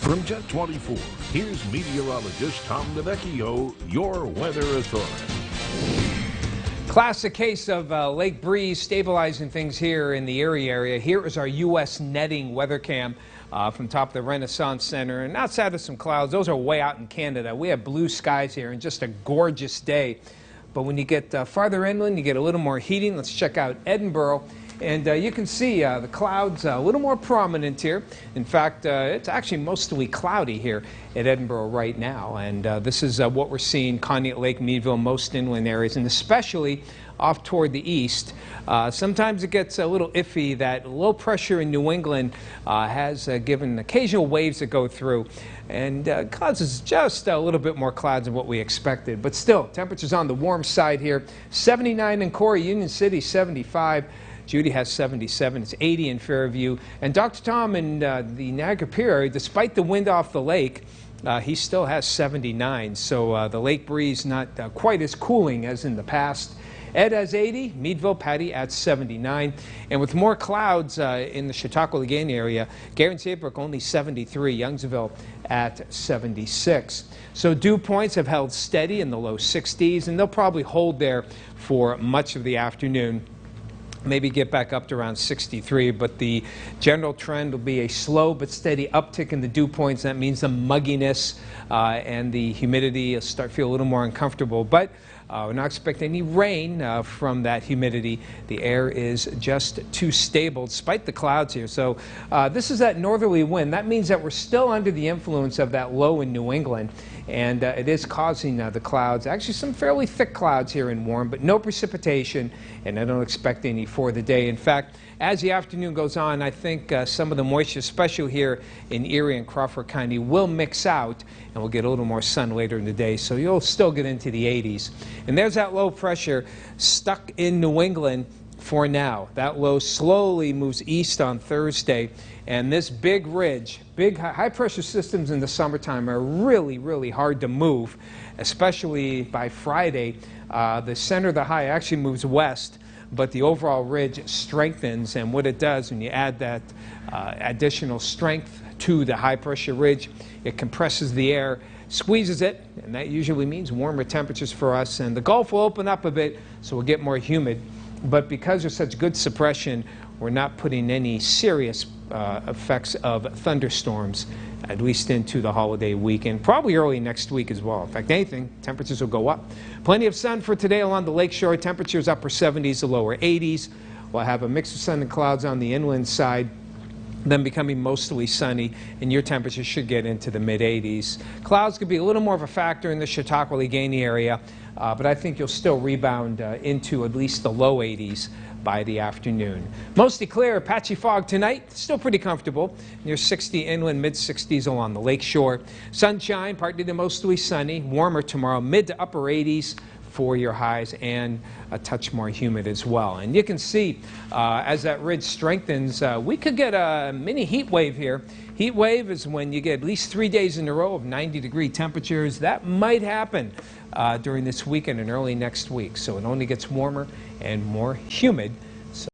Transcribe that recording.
From Jet 24, here's meteorologist Tom DeVecchio, your weather authority. Classic case of lake breeze stabilizing things here in the Erie area. Here is our U.S. netting weather cam from top of the Renaissance Center. And outside of some clouds, those are way out in Canada. We have blue skies here and just a gorgeous day. But when you get farther inland, you get a little more heating. Let's check out Edinburgh. And you can see the clouds a little more prominent here. In fact, it's actually mostly cloudy here at Edinburgh right now. And this is what we're seeing, Conneaut Lake, Meadville, most inland areas, and especially off toward the east. Sometimes it gets a little iffy. That low pressure in New England has given occasional waves that go through and causes just a little bit more clouds than what we expected. But still, temperatures on the warm side here. 79 in Corey, Union City 75. Judy has 77. It's 80 in Fairview. And Dr. Tom in the Niagara Pier area, despite the wind off the lake, he still has 79. So the lake breeze not quite as cooling as in the past. Ed has 80, Meadville, Patty at 79. And with more clouds in the Chautauqua-Legane area, Gary Saybrook only 73, Youngsville at 76. So dew points have held steady in the low 60s, and they'll probably hold there for much of the afternoon. Maybe get back up to around 63, but the general trend will be a slow but steady uptick in the dew points. That means the mugginess and the humidity will start to feel a little more uncomfortable. But we're not expecting any rain from that humidity. The air is just too stable despite the clouds here. So this is that northerly wind. That means that we're still under the influence of that low in New England. And it is causing the clouds, actually some fairly thick clouds here in Warren, but no precipitation, and I don't expect any for the day. In fact, as the afternoon goes on, I think some of the moisture, especially here in Erie and Crawford County, will mix out, and we'll get a little more sun later in the day, so you'll still get into the 80s. And there's that low pressure stuck in New England for now. That low slowly moves east on Thursday, and this big ridge, big high pressure systems in the summertime are really, really hard to move, especially by Friday. The center of the high actually moves west, but the overall ridge strengthens, and what it does when you add that additional strength to the high pressure ridge, it compresses the air, squeezes it, and that usually means warmer temperatures for us, and the Gulf will open up a bit, so we'll get more humid. But because there's such good suppression, we're not putting any serious effects of thunderstorms, at least into the holiday weekend, probably early next week as well. In fact, anything, temperatures will go up. Plenty of sun for today along the lakeshore. Temperatures upper 70s to lower 80s. We'll have a mix of sun and clouds on the inland side, then becoming mostly sunny, and your temperature should get into the mid-80s. Clouds could be a little more of a factor in the Chautauqua-Legane area, but I think you'll still rebound into at least the low 80s by the afternoon. Mostly clear, patchy fog tonight, still pretty comfortable, near 60 inland, mid-60s along the lakeshore. Sunshine, partly to mostly sunny, warmer tomorrow, mid to upper 80s for your highs, and a touch more humid as well. And you can see as that ridge strengthens, we could get a mini heat wave here. Heat wave is when you get at least 3 days in a row of 90-degree temperatures. That might happen during this weekend and early next week. So it only gets warmer and more humid